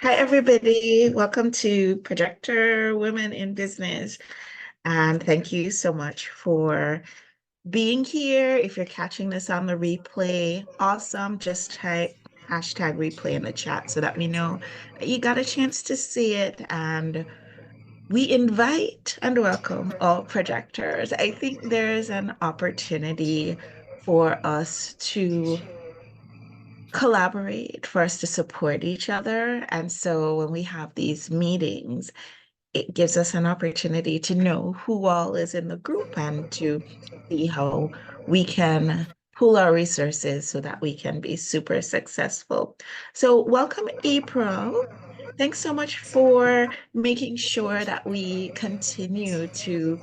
Hi, everybody. Welcome to Projector Women in Business. And thank you so much for being here. If you're catching this on the replay, awesome. Just type hashtag replay in the chat so that we know that you got a chance to see it. And we invite and welcome all projectors. I think there's an opportunity for us to collaborate, for us to support each other. And so when we have these meetings, it gives us an opportunity to know who all is in the group and to see how we can pool our resources so that we can be super successful. So welcome, April. Thanks so much for making sure that we continue to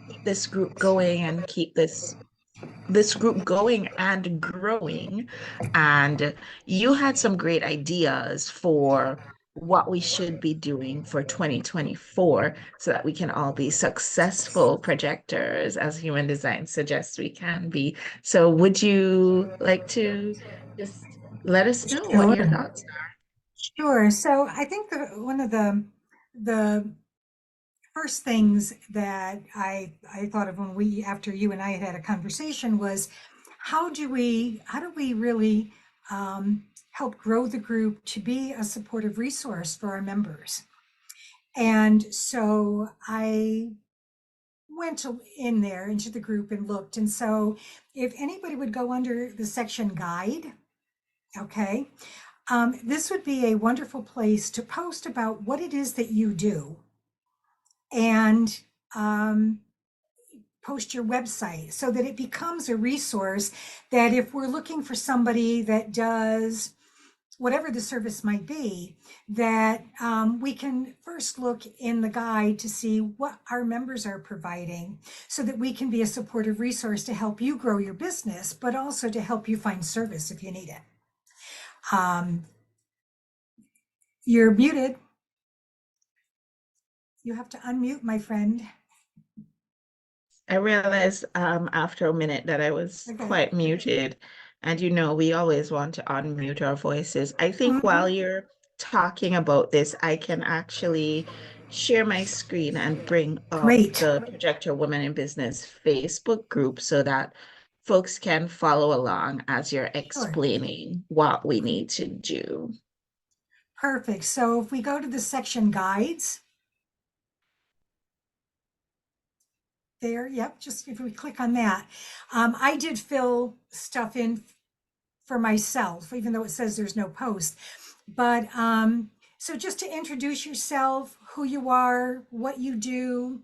keep this group going and keep this group going and growing. And you had some great ideas for what we should be doing for 2024 so that we can all be successful projectors as human design suggests we can be. So would you like to just let us know what Sure, your thoughts sure. So I think one of the first things that I thought of when we after you and I had a conversation was how do we really help grow the group to be a supportive resource for our members? And so I in there into the group and looked. And so if anybody would go under the section guide, okay, this would be a wonderful place to post about what it is that you do and post your website so that it becomes a resource that if we're looking for somebody that does whatever the service might be, that we can first look in the guide to see what our members are providing so that we can be a supportive resource to help you grow your business, but also to help you find service if you need it. Um, you're muted. You have to unmute, my friend. are? I realized after a minute that I was Okay. quite muted. And we always want to unmute our voices. I think while Mhm. you're talking about this, I can actually share my screen and bring up Great. the Projector Women in Business Facebook group so that folks can follow along as you're Sure. explaining what we need to do. Perfect. So if we go to the section guides, there, yep, just if we click on that. I did fill stuff in for myself, even though it says there's no post. But so just to introduce yourself, who you are, what you do,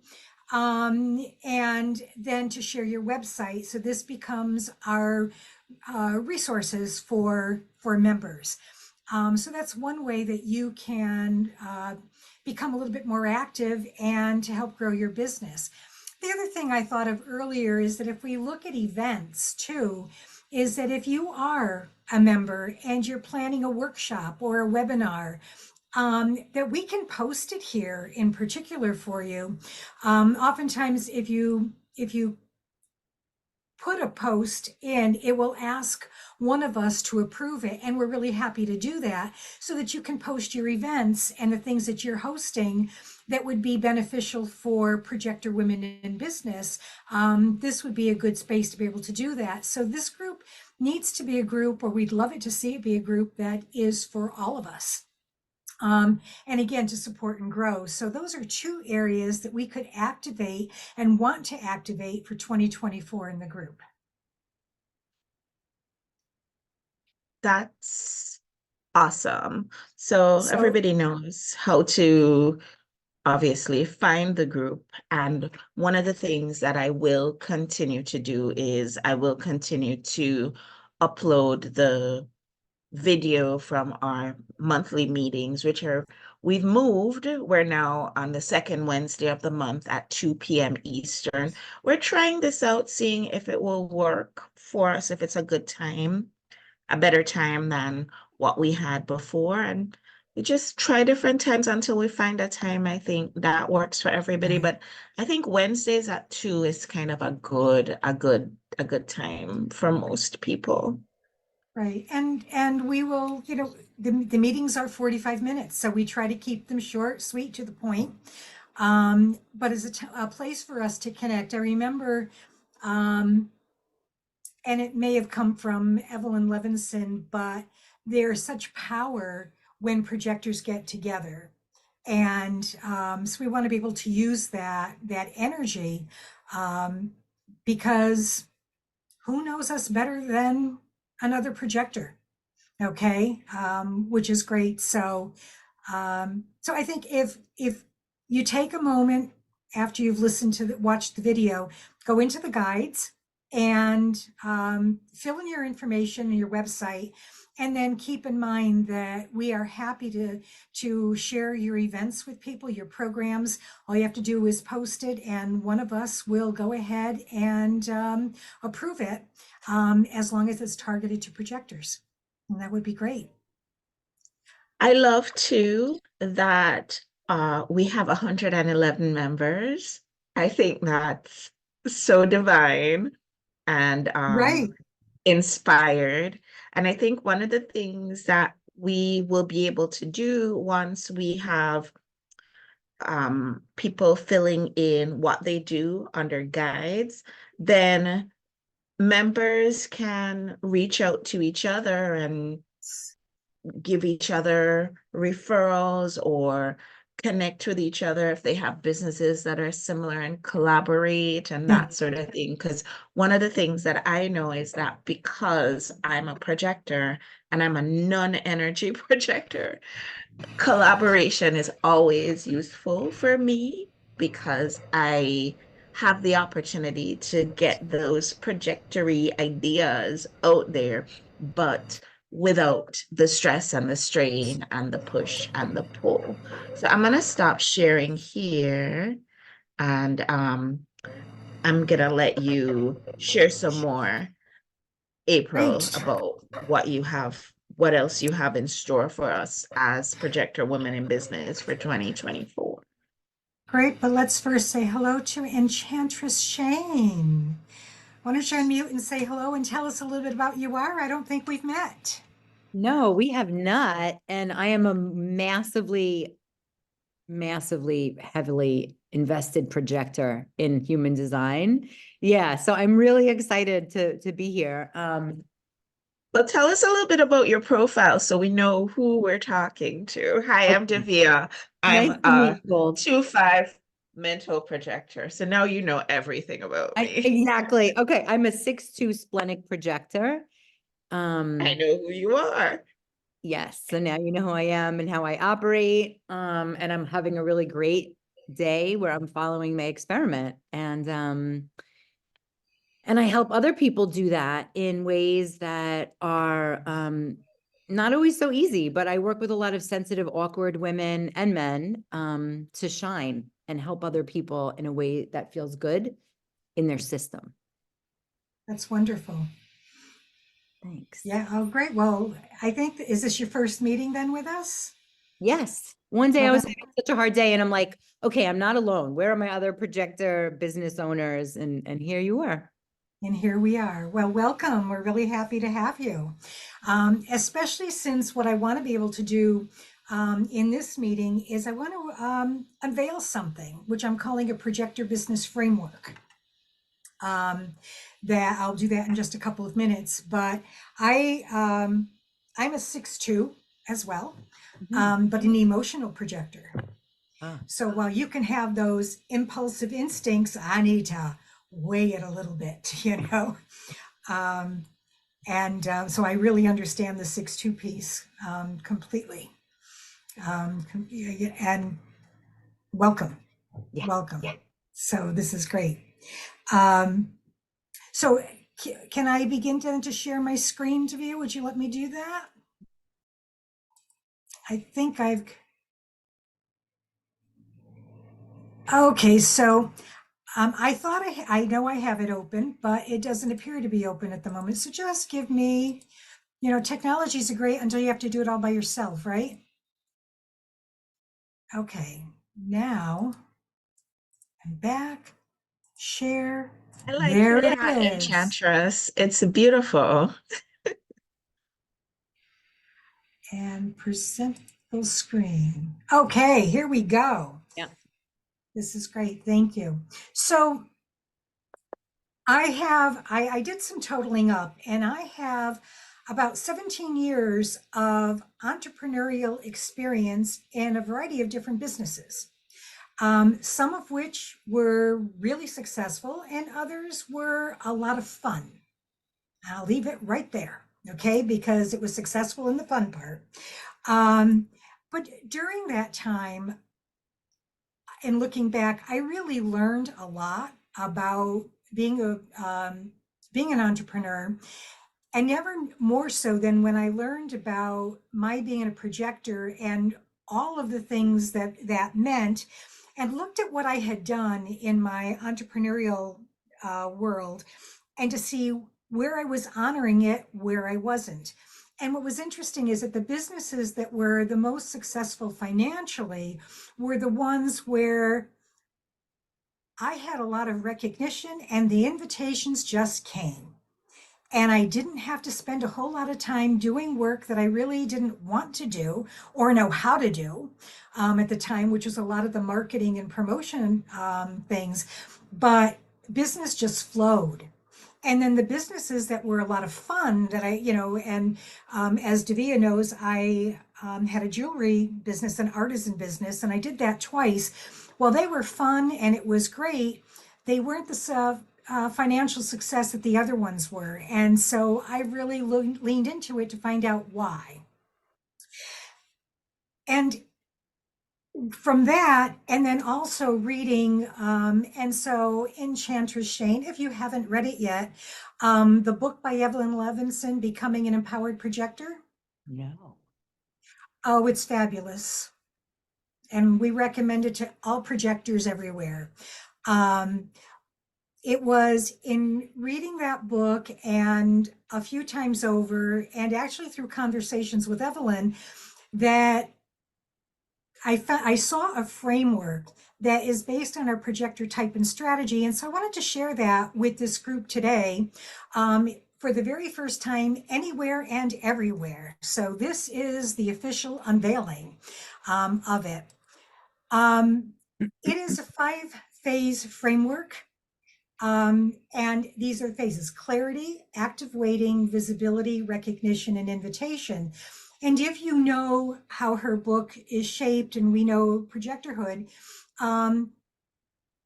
and then to share your website. So this becomes our resources for members. So that's one way that you can become a little bit more active and to help grow your business. The other thing I thought of earlier is that if we look at events too, is that if you are a member and you're planning a workshop or a webinar, that we can post it here in particular for you. Oftentimes, if you put a post in, it will ask one of us to approve it. And we're really happy to do that so that you can post your events and the things that you're hosting that would be beneficial for Projector Women in Business. This would be a good space to be able to do that. So this group needs to be a group, or we'd love it to see it be a group that is for all of us. And again, to support and grow. So those are two areas that we could activate and want to activate for 2024 in the group. That's awesome. So So everybody knows how to obviously find the group. And one of the things that I will continue to do is I will continue to upload the video from our monthly meetings, we've moved. We're now on the second Wednesday of the month at 2 p.m. Eastern. We're trying this out, seeing if it will work for us, if it's a good time, a better time than what we had before. And we just try different times until we find a time I think that works for everybody. right. But I think Wednesdays at 2 is kind of a good time for most people. Right. And we will, the meetings are 45 minutes, so we try to keep them short, sweet, to the point. But as a place for us to connect. I remember, um, and it may have come from Evelyn Levinson, but there's such power when projectors get together. And so we want to be able to use that energy, um, because who knows us better than another projector? Okay, which is great. So I think if you take a moment after you've listened to watched the video, go into the guides and fill in your information and your website, and then keep in mind that we are happy to share your events with people, your programs. All you have to do is post it, and one of us will go ahead and approve it, as long as it's targeted to projectors. And that would be great. I love too that we have 111 members. I think that's so divine and Right. inspired. And I think one of the things that we will be able to do once we have people filling in what they do under guides, then members can reach out to each other and give each other referrals or connect with each other if they have businesses that are similar and collaborate and Yeah. that sort of thing. Because one of the things that I know is that because I'm a projector and I'm a non-energy projector, collaboration is always useful for me because I have the opportunity to get those projectory ideas out there, but without the stress and the strain and the push and the pull. So I'm gonna stop sharing here and I'm gonna let you share some more, April, Great. about what else you have in store for us as Projector Women in Business for 2024. Great. But let's first say hello to Enchantress Shane. Why don't you unmute and say hello and tell us a little bit about you are? I don't think we've met. No, we have not. And I am a massively, massively heavily invested projector in human design. Yeah, so I'm really excited to be here. Well, tell us a little bit about your profile so we know who we're talking to. Hi, I'm Okay. Davia. I'm Nice to meet a you both. 2-5 mental projector. So now you know everything about me. Exactly. Okay, I'm a 6'2" splenic projector. I Um, know who you are. yes, so now you know who I am and how I operate. And I'm having a really great day where I'm following my experiment. And I help other people do that in ways that are not always so easy, but I work with a lot of sensitive, awkward women and men to shine and help other people in a way that feels good in their system. That's wonderful. Thanks. Yeah. Oh, great. Well, I think, is this your first meeting then with us? Yes. One day Well, I was then, having such a hard day and I'm like, okay, I'm not alone. Where are my other projector business owners? And here you are. and here we are. Well, welcome. We're really happy to have you. Especially since what I want to be able to do in this meeting is I want to unveil something, which I'm calling a projector business framework. That I'll do that in just a couple of minutes, but I'm a 6'2" as well, but an emotional projector. Ah. So while you can have those impulsive instincts, I need to weigh it a little bit, Um, so I really understand the 6'2" piece completely. And welcome, Yeah. welcome. So this is great. Um, so can I begin to share my screen to view? Would you let me do that? I think okay, so I thought I know I have it open, but it doesn't appear to be open at the moment. So just give me, technology is great until you have to do it all by yourself, right? Okay, now I'm back, share, I like there your it hat, is. Enchantress. It's beautiful. and present full screen. Okay, here we go. Yeah. This is great. Thank you. So I did some totaling up, and I have about 17 years of entrepreneurial experience in a variety of different businesses. Some of which were really successful and others were a lot of fun. I'll leave it right there, okay, because it was successful in the fun part. But during that time, and looking back, I really learned a lot about being an entrepreneur, and never more so than when I learned about my being a projector and all of the things that that meant, and looked at what I had done in my entrepreneurial world, and to see where I was honoring it, where I wasn't. And what was interesting is that the businesses that were the most successful financially were the ones where I had a lot of recognition and the invitations just came. And I didn't have to spend a whole lot of time doing work that I really didn't want to do or know how to do at the time, which was a lot of the marketing and promotion things. But business just flowed. And then the businesses that were a lot of fun that and as Davia knows, I had a jewelry business, an artisan business, and I did that twice. Well, they were fun and it was great. They weren't the financial success that the other ones were. And so I really leaned into it to find out why. And from that, and then also reading, and so Enchantress Shane, if you haven't read it yet, the book by Evelyn Levinson, Becoming an Empowered Projector. No. Oh, it's fabulous. And we recommend it to all projectors everywhere. It was in reading that book and a few times over, and actually through conversations with Evelyn, that I saw a framework that is based on our projector type and strategy. And so I wanted to share that with this group today for the very first time, anywhere and everywhere. So this is the official unveiling of it. It is a 5-phase framework. And these are phases: clarity, active waiting, visibility, recognition, and invitation. And if you know how her book is shaped, and we know projectorhood,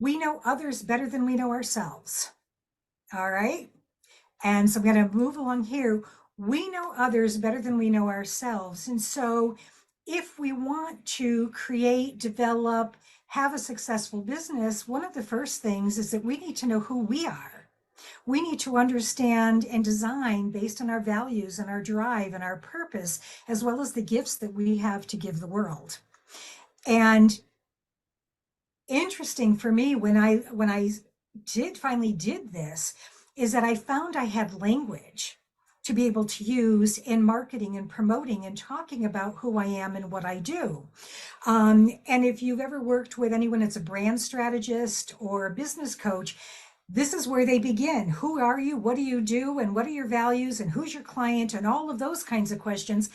we know others better than we know ourselves. All right. And so I'm going to move along here. We know others better than we know ourselves. And so if we want to create, develop, have a successful business, one of the first things is that we need to know who we are. We need to understand and design based on our values and our drive and our purpose, as well as the gifts that we have to give the world. And interesting for me when I finally did this is that I found I had language to be able to use in marketing and promoting and talking about who I am and what I do. And if you've ever worked with anyone that's a brand strategist or a business coach, this is where they begin. Who are you? What do you do? And what are your values? And who's your client? And all of those kinds of questions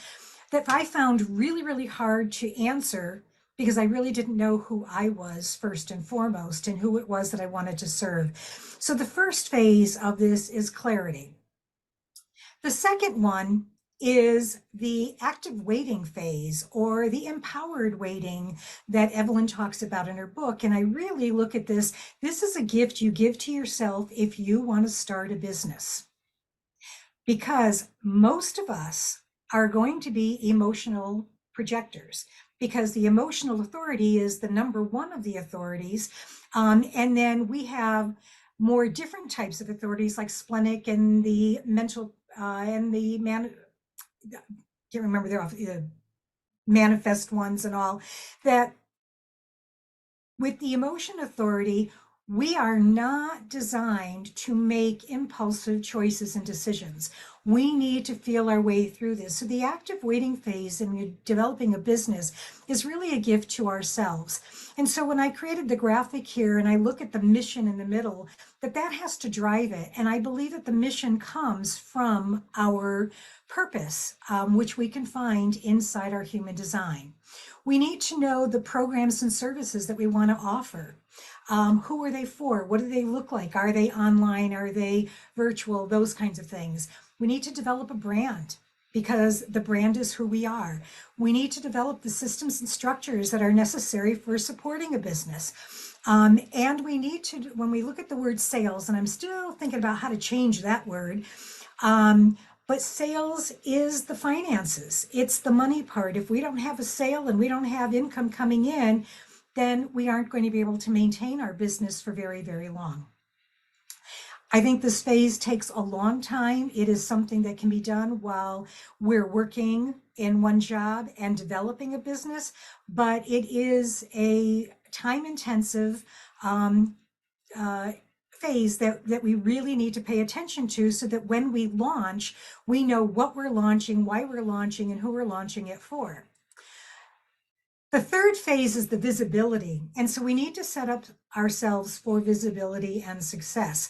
that I found really, really hard to answer because I really didn't know who I was first and foremost and who it was that I wanted to serve. So the first phase of this is clarity. The second one is the active waiting phase, or the empowered waiting that Evelyn talks about in her book. And I really look at this. This is a gift you give to yourself if you want to start a business. Because most of us are going to be emotional projectors, because the emotional authority is the number one of the authorities. And then we have more different types of authorities like splenic and the mental and the can't remember the manifest ones and all that. With the emotion authority, we are not designed to make impulsive choices and decisions. We need to feel our way through this. So the active waiting phase in you're developing a business is really a gift to ourselves. And so when I created the graphic here and I look at the mission in the middle, that has to drive it. And I believe that the mission comes from our purpose, which we can find inside our human design. We need to know the programs and services that we want to offer. Who are they for? What do they look like? Are they online? Are they virtual? Those kinds of things. We need to develop a brand because the brand is who we are. We need to develop the systems and structures that are necessary for supporting a business. And we need to, when we look at the word sales, and I'm still thinking about how to change that word, but sales is the finances. It's the money part. If we don't have a sale and we don't have income coming in, then we aren't going to be able to maintain our business for very, very long. I think this phase takes a long time. It is something that can be done while we're working in one job and developing a business, but it is a time-intensive phase that we really need to pay attention to so that when we launch, we know what we're launching, why we're launching, and who we're launching it for. The third phase is the visibility. And so we need to set up ourselves for visibility and success.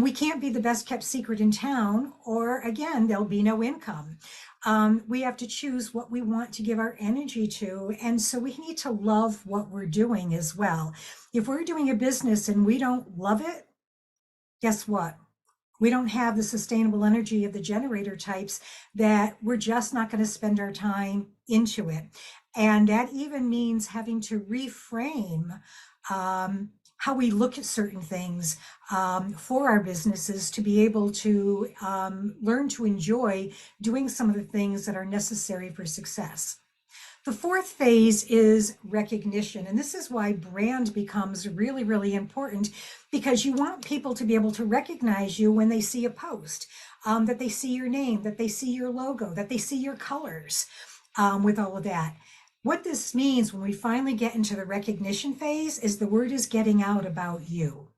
We can't be the best kept secret in town, or again, there'll be no income. We have to choose what we want to give our energy to. And so we need to love what we're doing as well. If we're doing a business and we don't love it, guess what? We don't have the sustainable energy of the generator types that we're just not going to spend our time into it. And that even means having to reframe how we look at certain things for our businesses to be able to learn to enjoy doing some of the things that are necessary for success. The fourth phase is recognition. And this is why brand becomes really, really important, because you want people to be able to recognize you when they see a post, that they see your name, that they see your logo, that they see your colors with all of that. What this means when we finally get into the recognition phase is the word is getting out about you,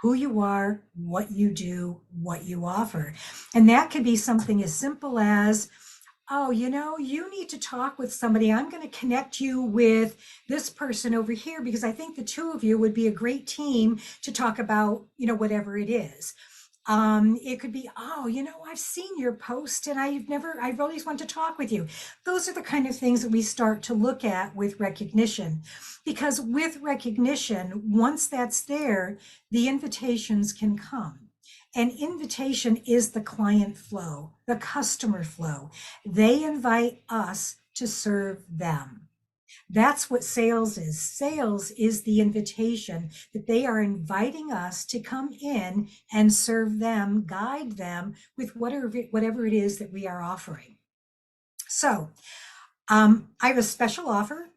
who you are, what you do, what you offer. And that could be something as simple as, oh, you know, you need to talk with somebody. I'm going to connect you with this person over here because I think the two of you would be a great team to talk about, you know, whatever it is. It could be, oh, you know, I've seen your post and I've always wanted to talk with you. Those are the kind of things that we start to look at with recognition, because with recognition, once that's there, the invitations can come. An invitation is the client flow, the customer flow. They invite us to serve them. That's what sales is. Sales is the invitation that they are inviting us to come in and serve them, guide them with whatever it is that we are offering. So I have a special offer,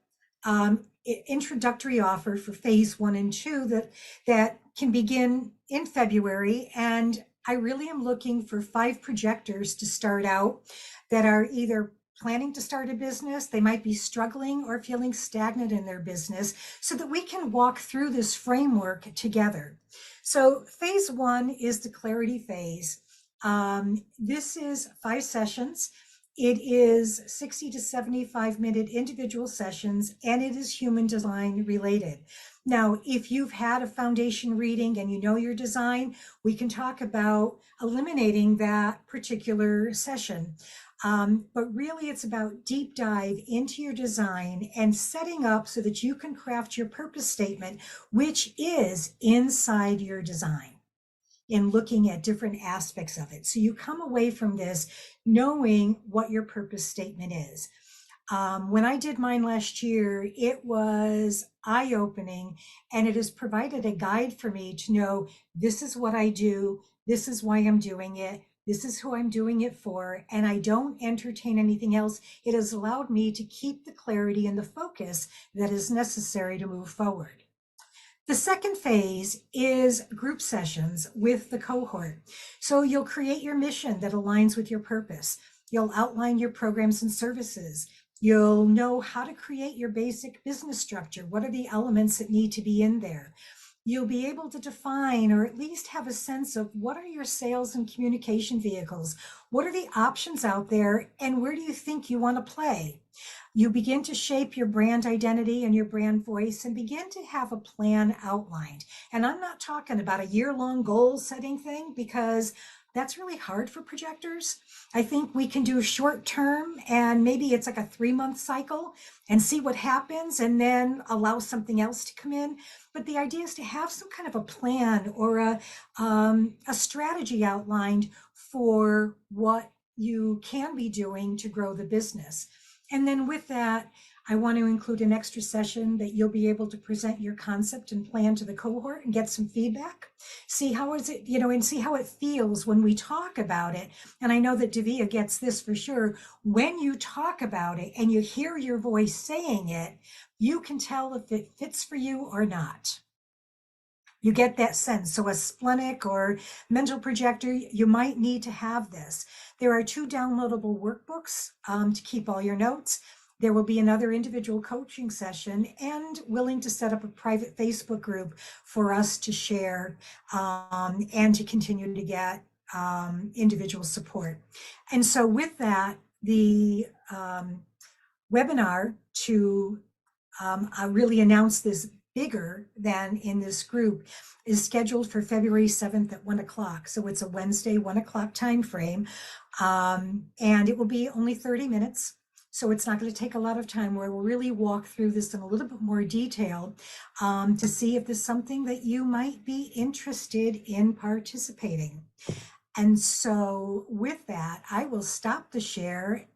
introductory offer for phase 1 and 2 that can begin in February. And I really am looking for 5 projectors to start out that are either planning to start a business, they might be struggling or feeling stagnant in their business, so that we can walk through this framework together. So phase 1 is the clarity phase. This is 5 sessions. It is 60 to 75-minute individual sessions, and it is human design related. Now, if you've had a foundation reading and you know your design, we can talk about eliminating that particular session. But really, it's about deep dive into your design and setting up so that you can craft your purpose statement, which is inside your design, in looking at different aspects of it. So you come away from this knowing what your purpose statement is. When I did mine last year, it was eye-opening, and it has provided a guide for me to know this is what I do, this is why I'm doing it, this is who I'm doing it for, and I don't entertain anything else. It has allowed me to keep the clarity and the focus that is necessary to move forward. The second phase is group sessions with the cohort. So you'll create your mission that aligns with your purpose. You'll outline your programs and services. You'll know how to create your basic business structure. What are the elements that need to be in there? you'll be able to define or at least have a sense of what are your sales and communication vehicles? What are the options out there? And where do you think you want to play? You begin to shape your brand identity and your brand voice and begin to have a plan outlined. And I'm not talking about a year-long goal setting thing, because that's really hard for projectors. I think we can do short term, and maybe it's like a 3-month cycle, and see what happens and then allow something else to come in. But the idea is to have some kind of a plan or a strategy outlined for what you can be doing to grow the business. And then with that, I want to include an extra session that you'll be able to present your concept and plan to the cohort and get some feedback. See how is it, and see how it feels when we talk about it. And I know that Davia gets this for sure. When you talk about it and you hear your voice saying it, you can tell if it fits for you or not. You get that sense. So a splenic or mental projector, you might need to have this. There are 2 downloadable workbooks to keep all your notes. There will be another individual coaching session, and willing to set up a private Facebook group for us to share and to continue to get individual support. And so with that, the webinar to really announce this bigger than in this group is scheduled for February 7th at 1 o'clock. So it's a Wednesday, 1 o'clock time frame. And it will be only 30 minutes. So it's not going to take a lot of time, where we'll really walk through this in a little bit more detail to see if there's something that you might be interested in participating. And so with that, I will stop the share,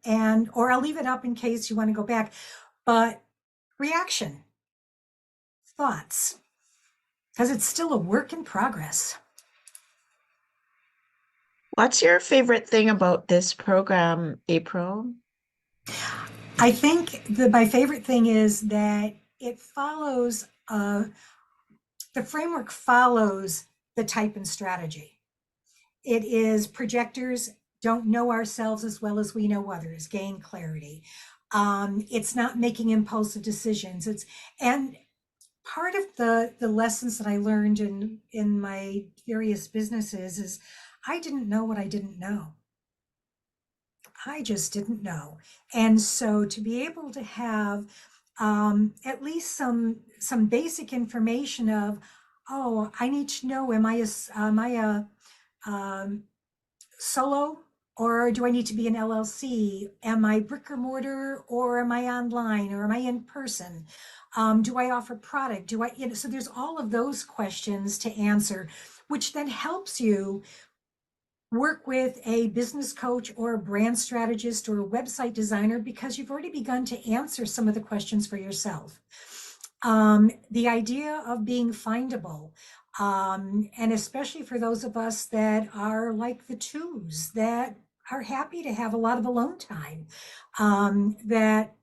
or I'll leave it up in case you want to go back. But reaction, thoughts, because it's still a work in progress. What's your favorite thing about this program, April? I think my favorite thing is that it follows, the framework follows the type and strategy. It is projectors don't know ourselves as well as we know others, gain clarity. It's not making impulsive decisions. And part of the lessons that I learned in my various businesses is I didn't know what I didn't know. I just didn't know. And so to be able to have at least some basic information of, oh, I need to know, am I a solo, or do I need to be an LLC? Am I brick or mortar, or am I online, or am I in person? Do I offer product? So there's all of those questions to answer, which then helps you work with a business coach or a brand strategist or a website designer, because you've already begun to answer some of the questions for yourself. The idea of being findable, and especially for those of us that are like the 2s, that are happy to have a lot of alone time, that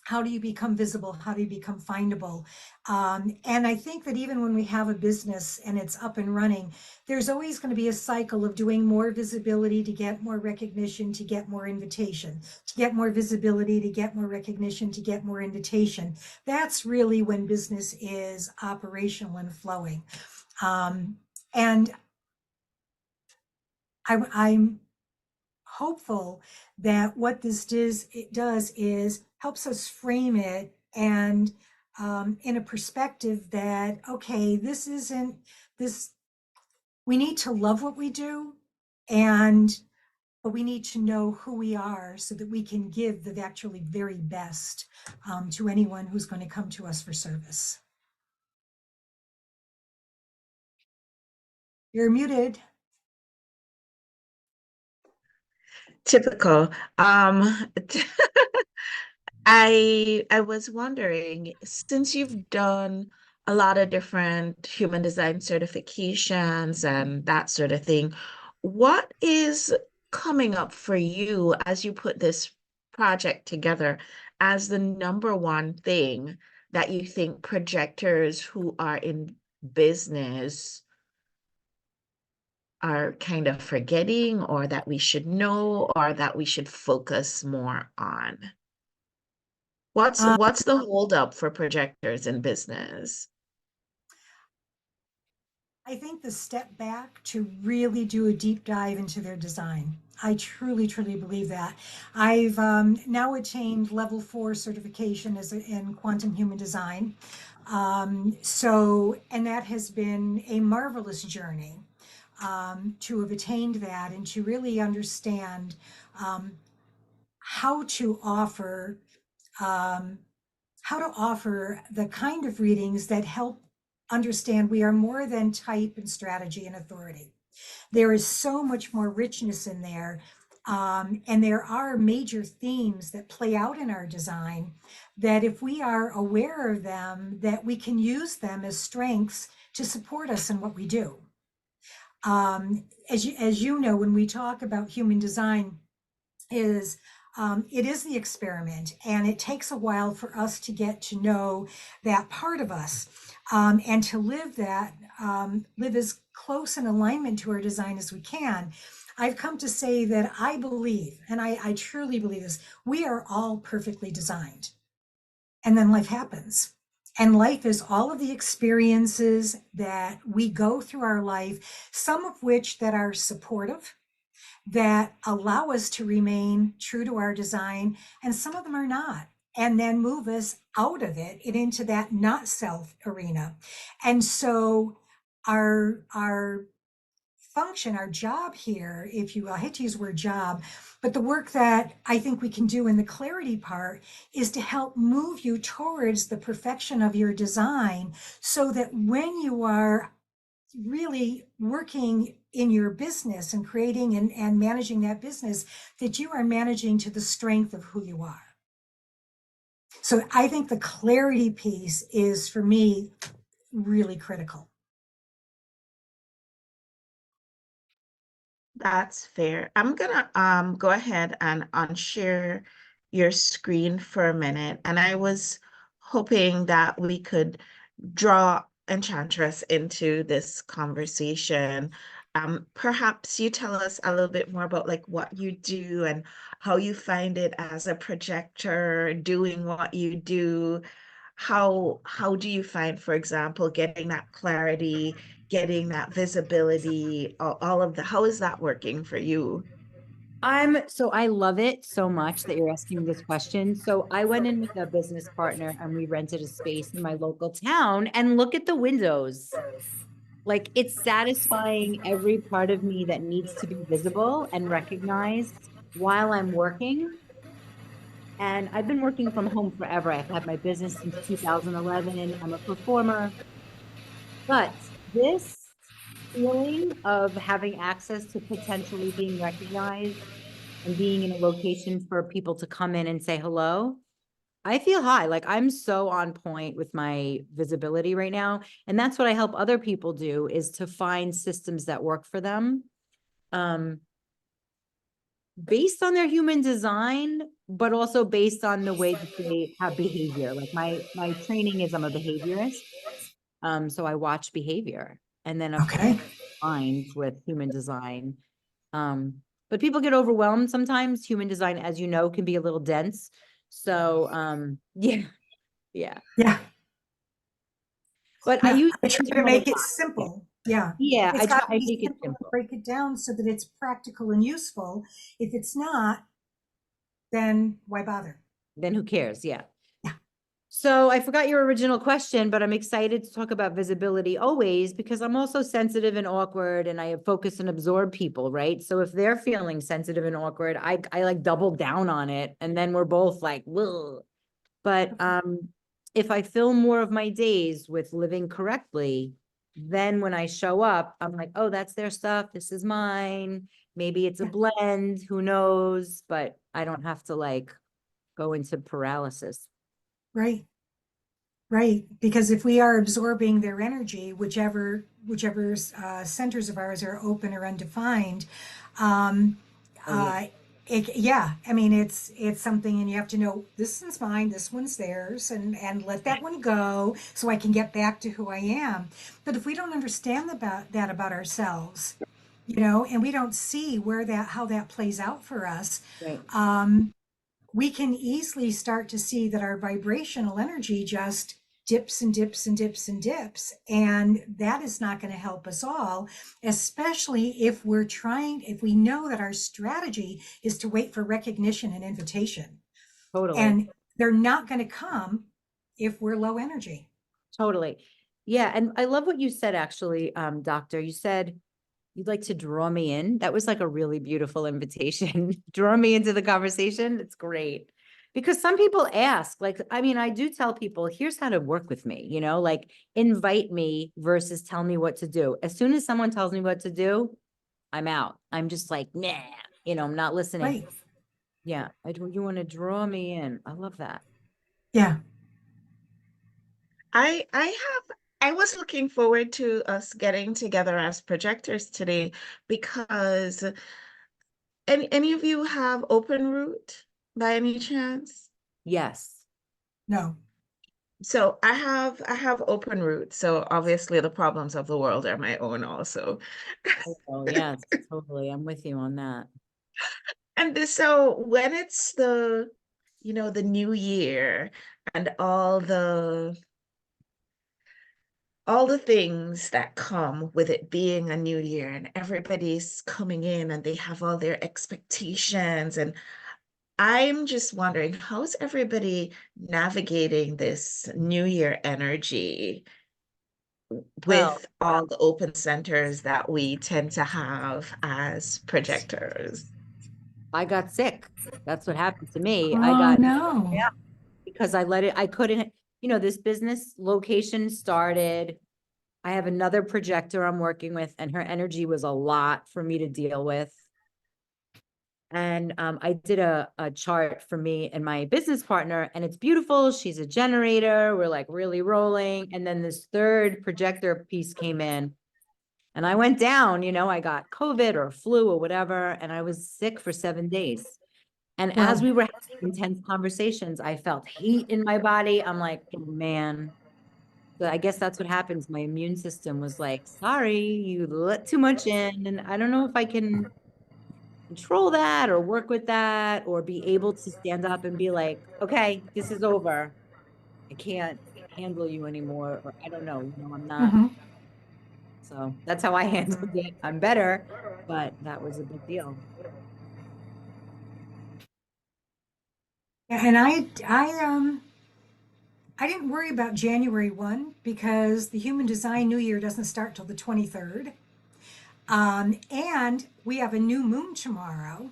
how do you become visible? How do you become findable? And I think that even when we have a business and it's up and running, there's always going to be a cycle of doing more visibility to get more recognition, to get more invitation, to get more visibility, to get more recognition, to get more invitation. That's really when business is operational and flowing. And I'm hopeful that what this does is helps us frame it, and in a perspective that, okay, this isn't this, we need to love what we do, but we need to know who we are so that we can give the actually very best to anyone who's going to come to us for service. You're muted. Typical. I was wondering, since you've done a lot of different human design certifications and that sort of thing, what is coming up for you as you put this project together as the number one thing that you think projectors who are in business are kind of forgetting, or that we should know, or that we should focus more on? What's the holdup for projectors in business? I think the step back to really do a deep dive into their design. I truly, truly believe that. I've now attained level 4 certification in quantum human design. And that has been a marvelous journey to have attained that and to really understand um, how to offer um, the kind of readings that help understand we are more than type and strategy and authority. There is so much more richness in there. And there are major themes that play out in our design that if we are aware of them, that we can use them as strengths to support us in what we do. As you know, when we talk about human design, it is the experiment, and it takes a while for us to get to know that part of us, and to live as close in alignment to our design as we can. I've come to say that I believe, and I truly believe this, we are all perfectly designed. And then life happens. And life is all of the experiences that we go through our life, some of which that are supportive, that allow us to remain true to our design, and some of them are not, and then move us out of it and into that not self arena. And so our function, our job here, if you will, I hate to use the word job, but the work that I think we can do in the clarity part is to help move you towards the perfection of your design, so that when you are really working in your business and creating and managing that business, that you are managing to the strength of who you are. So I think the clarity piece is, for me, really critical. That's fair. I'm gonna go ahead and unshare your screen for a minute. And I was hoping that we could draw Enchantress into this conversation. Perhaps you tell us a little bit more about like what you do and how you find it as a projector doing what you do. How do you find, for example, getting that clarity, getting that visibility, all of the, how is that working for you? So I love it so much that you're asking me this question. So I went in with a business partner and we rented a space in my local town, and look at the windows. Like, it's satisfying every part of me that needs to be visible and recognized while I'm working. And I've been working from home forever. I've had my business since 2011. I'm a performer. But this feeling of having access to potentially being recognized and being in a location for people to come in and say hello, I feel high. Like, I'm so on point with my visibility right now. And that's what I help other people do, is to find systems that work for them. Based on their human design, but also based on the way that they have behavior. Like, my training is, I'm a behaviorist. So I watch behavior and then Okay. aligns with human design. But people get overwhelmed sometimes. Human design, as you know, can be a little dense. So yeah. Yeah. But I Yeah. use I try to one a make it lot. simple. Yeah. Yeah, It's got to I be make it simple and simple. break it down so that it's practical and useful. If it's not, then why bother? Then who cares? Yeah. Yeah. So I forgot your original question, but I'm excited to talk about visibility always, because I'm also sensitive and awkward, and I focus and absorb people, right? So if they're feeling sensitive and awkward, I like double down on it, and then we're both like, whoa. But if I fill more of my days with living correctly, then when I show up, I'm like, oh, that's their stuff. This is mine. Maybe it's a blend, who knows? But I don't have to like go into paralysis. Right. Right, because if we are absorbing their energy, whichever centers of ours are open or undefined, um, Oh, yeah. yeah, I mean it's something, and you have to know this one's mine, this one's theirs, and let that one go so I can get back to who I am. But if we don't understand about that about ourselves, and we don't see how that plays out for us, Right. we can easily start to see that our vibrational energy just dips and dips and dips and dips. And that is not going to help us all, especially if if we know that our strategy is to wait for recognition and invitation. Totally. And they're not going to come if we're low energy. Totally. Yeah. And I love what you said, actually, doctor. You said you'd like to draw me in. That was like a really beautiful invitation. Draw me into the conversation. It's great. Because some people ask, like, I mean, I do tell people, here's how to work with me, like invite me versus tell me what to do. As soon as someone tells me what to do, I'm out. I'm just like, nah, I'm not listening. Right. Yeah. You want to draw me in. I love that. Yeah. I was looking forward to us getting together as projectors today because any of you have open route by any chance? Yes. No. So I have open route. So obviously the problems of the world are my own also. Oh, yes, totally. I'm with you on that. So when it's the new year and all the things that come with it being a new year and everybody's coming in and they have all their expectations, and I'm just wondering, how's everybody navigating this new year energy Well, with all the open centers that we tend to have as projectors? I got sick. That's what happened to me. I Oh, got, no. yeah, because I couldn't, this business location started. I have another projector I'm working with, and her energy was a lot for me to deal with. And I did a chart for me and my business partner, and it's beautiful. She's a generator. We're like really rolling. And then this third projector piece came in, and I went down, I got COVID or flu or whatever, and I was sick for 7 days. And as Well, we were having intense conversations, I felt heat in my body. I'm like, oh, man. So I guess that's what happens. My immune system was like, sorry, you let too much in. And I don't know if I can control that or work with that or be able to stand up and be like, okay, this is over. I can't handle you anymore. Or I don't know, I'm not. mhm. So that's how I handled it. I'm better, but that was a big deal. And I didn't worry about January 1 because the Human Design New Year doesn't start till the 23rd. And we have a new moon tomorrow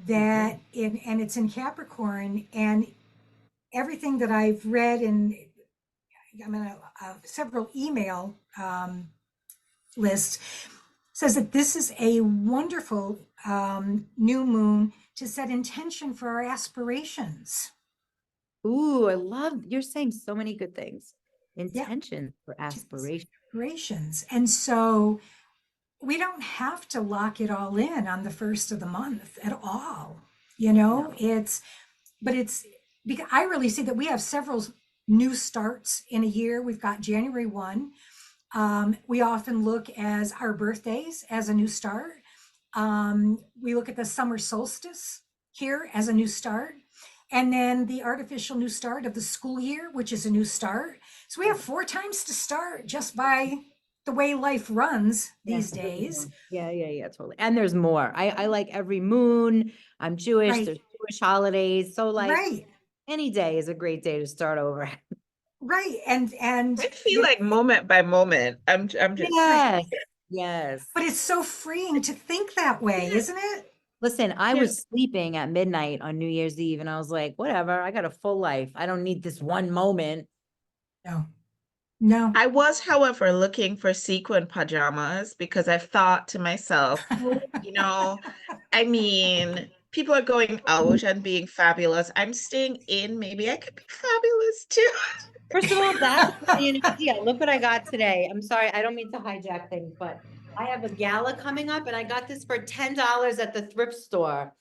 and it's in Capricorn, and everything that I've read in several email lists says that this is a wonderful new moon to set intention for our aspirations. Ooh, I love you're saying so many good things. Yeah, Intention for aspiration. aspirations. And so we don't have to lock it all in on the first of the month at all. No. It's because I really see that we have several new starts in a year. We've got January 1. We often look as our birthdays as a new start. We look at the summer solstice here as a new start. And then the artificial new start of the school year, which is a new start. So we have 4 times to start just by the way life runs these days. Yeah, totally. And there's more. I like every moon. I'm Jewish. Right, There's Jewish holidays. So like right, any day is a great day to start over. right. And I feel like moment by moment, I'm just right. Yes. Yes. But it's so freeing to think that way, isn't it? Listen, I yeah. was sleeping at midnight on New Year's Eve and I was like, whatever, I got a full life. I don't need this one moment. No, no. I was, however, looking for sequin pajamas because I thought to myself, you know, I mean, people are going out and being fabulous. I'm staying in. Maybe I could be fabulous too. First of all, that's a brilliant idea. Look what I got today. I'm sorry, I don't mean to hijack things, but I have a gala coming up and I got this for $10 at the thrift store.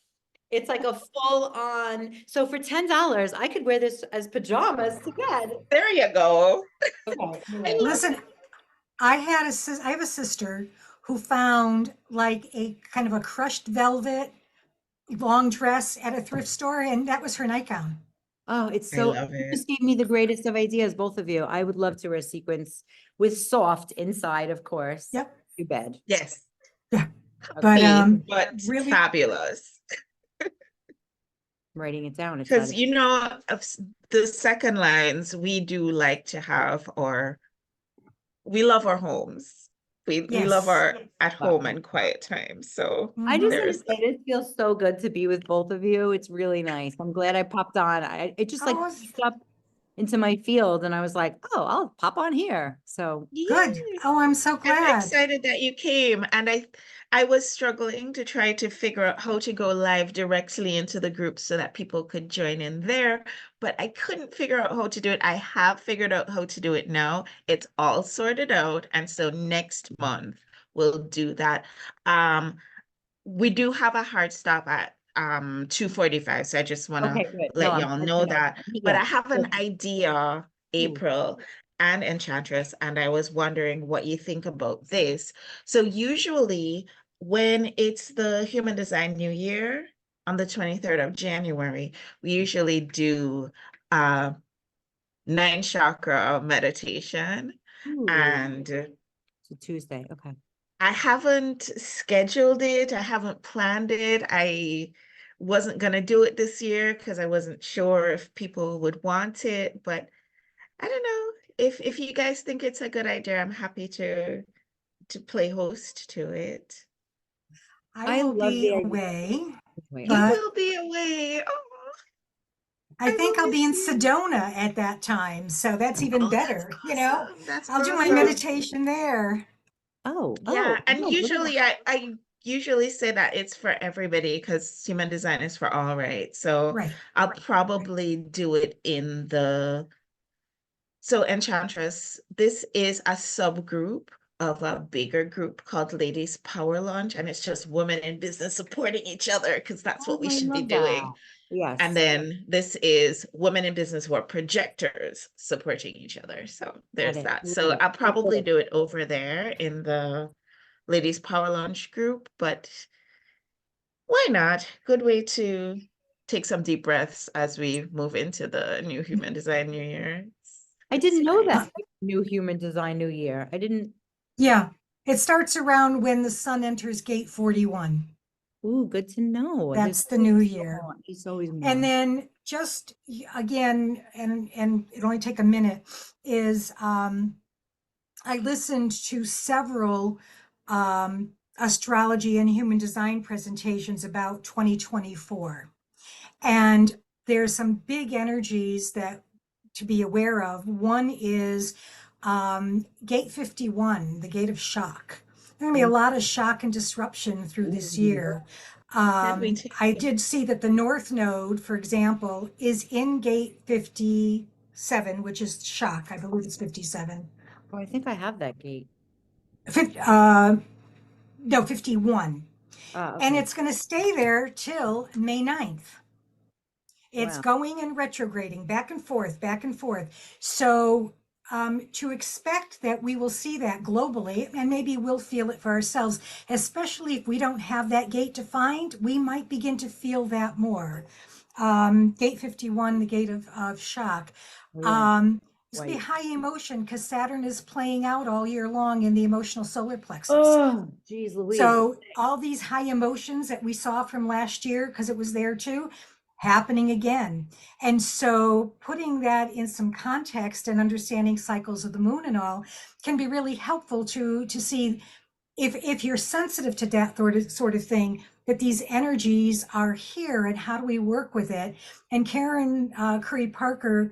It's like a full on. So for $10, I could wear this as pajamas to bed. There you go. Okay. I Anyway. love Listen, I have a sister who found like a kind of a crushed velvet long dress at a thrift store, and that was her nightgown. Oh, it's I so, love you it. just gave me the greatest of ideas, both of you. I would love to wear a sequence with soft inside, of course, Yep. to bed. Yes, Yeah. But Okay, but really, fabulous. I'm writing it down. It's Because that. the second lines we do like to have, or we love our homes. We love yes. our at home and quiet time. So I just Mhm. want to there's say it feels so good to be with both of you. It's really nice. I'm glad I popped on. It just like Oh, popped up into my field, and I was like, oh, I'll pop on here. So good. yeah. Oh, I'm so I'm glad. excited that you came, and I was struggling to try to figure out how to go live directly into the group so that people could join in there, but I couldn't figure out how to do it. I have figured out how to do it now. It's all sorted out, and so next month we'll do that. Um, we do have a hard stop at 2:45, so I just want to okay, good. No, let I'm y'all glad know to know. that. But Yeah. I have an idea, Ooh. April and Enchantress, and I was wondering what you think about this. So usually when it's the Human Design New Year on the 23rd of January, we usually do uh nine chakra meditation, Ooh. and So Tuesday. Okay. I haven't scheduled it. I haven't planned it. I wasn't going to do it this year because I wasn't sure if people would want it, but I don't know. If you guys think it's a good idea, I'm happy to play host to it. I I will love be the idea. away, Wait, You but will be away. Oh, I I think will I'll be miss in you. Sedona at that time. So that's even Oh, that's better, you know? awesome. That's I'll do my awesome. meditation there. Yeah, and no, look at usually I usually say that it's for everybody because human design is for all, right? So Right. I'll probably do it in the so Enchantress, this is a subgroup of a bigger group called Ladies Power Launch, and it's just women in business supporting each other because that's Oh, what we I should be love that. doing. And Yes, then this is women in business who are projectors supporting each other. So got there's it. that. Love So it. I'll Love probably it. do it over there in the Ladies Power Launch group, but why not? Good way to take some deep breaths as we move into the new Human Design New Year. I It's didn't know Uh, that nice. new human design new year. I didn't. yeah. It starts around when the sun enters gate 41. Ooh, good to know. There's That's the always new year. more. There's always And more. then just again, and it only take a minute, is I listened to several astrology and human design presentations about 2024. And there's some big energies that to be aware of. One is gate 51, the gate of shock. There's going to be a lot of shock and disruption through this Ooh. year. Can't wait to I did see that the North Node, for example, is in gate 57, which is shock. I believe it's 57. Oh, I think I have that gate. Uh, no, 51. Ah, And okay. it's going to stay there till May 9th. It's Wow. going and retrograding back and forth, back and forth. So to expect that we will see that globally, and maybe we'll feel it for ourselves, especially if we don't have that gate defined, we might begin to feel that more. Gate 51, the gate of shock. Oh, yeah. This will be White. high emotion because Saturn is playing out all year long in the emotional solar plexus. Oh, geez, Louise. So all these high emotions that we saw from last year, because it was there too, happening again. And so putting that in some context and understanding cycles of the moon and all can be really helpful to see if you're sensitive to that sort of thing, that these energies are here and how do we work with it. And Karen Curry Parker,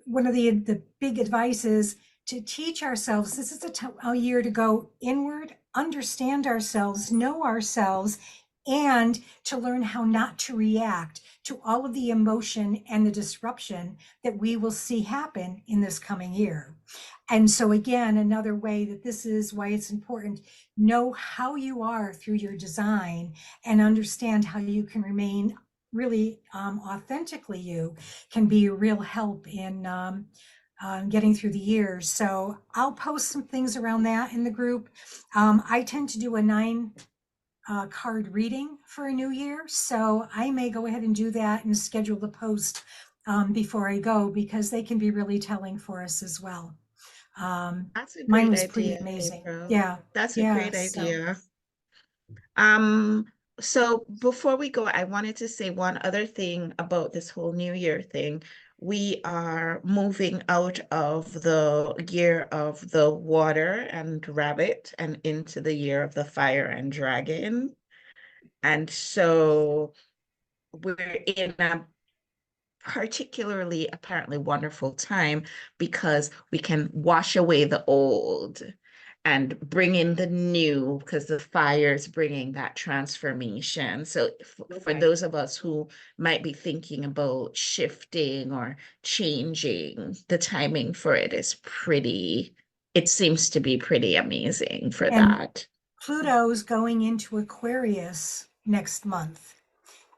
one of the big advice is to teach ourselves. This is a year to go inward, understand ourselves, know ourselves, and to learn how not to react to all of the emotion and the disruption that we will see happen in this coming year. And so again, another way that this is why it's important, know how you are through your design and understand how you can remain really authentically you can be a real help in getting through the years. So I'll post some things around that in the group. I tend to do a 9 card reading for a new year. So I may go ahead and do that and schedule the post before I go, because they can be really telling for us as well. That's a Mine great was pretty idea, amazing. April. Yeah, That's a yeah. great So idea. Um, so before we go, I wanted to say one other thing about this whole New Year thing. We are moving out of the year of the water and rabbit and into the year of the fire and dragon. And so we're in a particularly apparently wonderful time because we can wash away the old and bring in the new because the fire is bringing that transformation. So for Okay. those of us who might be thinking about shifting or changing, the timing for it is pretty, it seems to be pretty amazing for and that. Pluto's going into Aquarius next month.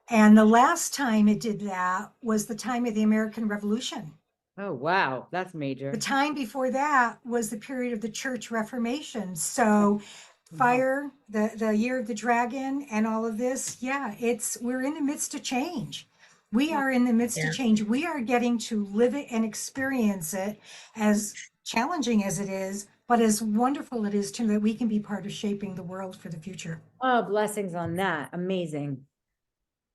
And the last time it did that was the time of the American Revolution. Oh, wow. That's The major. time before that was the period of the Church Reformation. So fire, the year of the dragon and all of this, yeah, we're in the midst of change. We are in the midst of Yeah. change. We are getting to live it and experience it, as challenging as it is, but as wonderful it is too, that we can be part of shaping the world for the future. Oh, blessings on that. Amazing.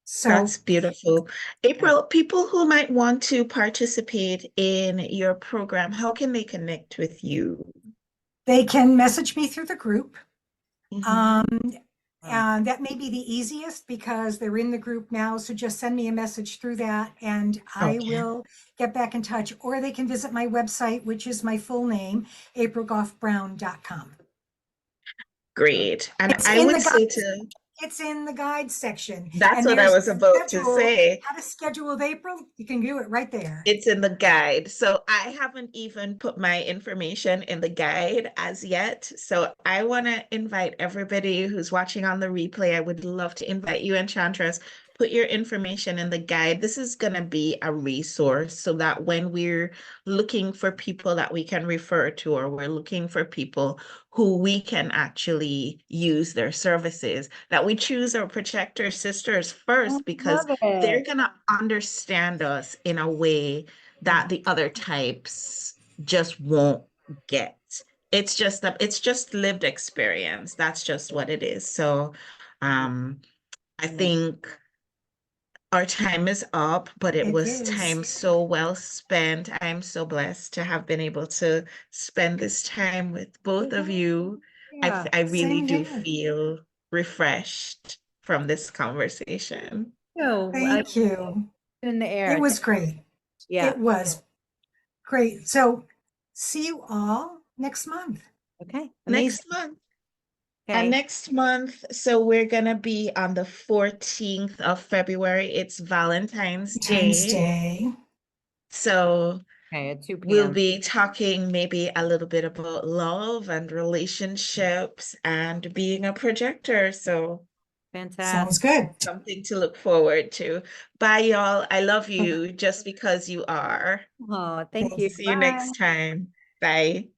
So That's beautiful. April, people who might want to participate in your program, how can they connect with you? they can message me through the group. Mhm. And that may be the easiest because they're in the group now. So just send me a message through that and I Okay, will get back in touch. Or they can visit my website, which is my full name, aprilgoffbrown.com. great. And It's I in would the say guide, to, it's in the guide section. that's And what I there's was the about to schedule, say. how to schedule with April. You can do it right there. It's in the guide. So I haven't even put my information in the guide as yet. So I want to invite everybody who's watching on the replay. I would love to invite you, Enchantress. Put your information in the guide. This is going to be a resource so that when we're looking for people that we can refer to, or we're looking for people who we can actually use their services, that we choose our projector sisters I first because love they're it. going to understand us in a way that the other types just won't get. It's just lived experience. That's just what it is. So I think our time is up, but it It was is. time so well spent. I'm so blessed to have been able to spend this time with both of you. Yeah. I really Same do here. feel refreshed from this conversation. No, I Thank you. in the It air. was great. Yeah. It was great. So see you all next month. Okay. Amazing. Next month. And Okay. next month, so we're gonna be on the 14th of February. It's Valentine's Valentine's Day. Day. So Okay. At 2 we'll p.m. be talking maybe a little bit about love and relationships and being a projector. So Sounds Fantastic. good. something to look forward to. Bye, y'all. I love you just because you are. Oh, thank Thank you. See you Bye. next time. Bye.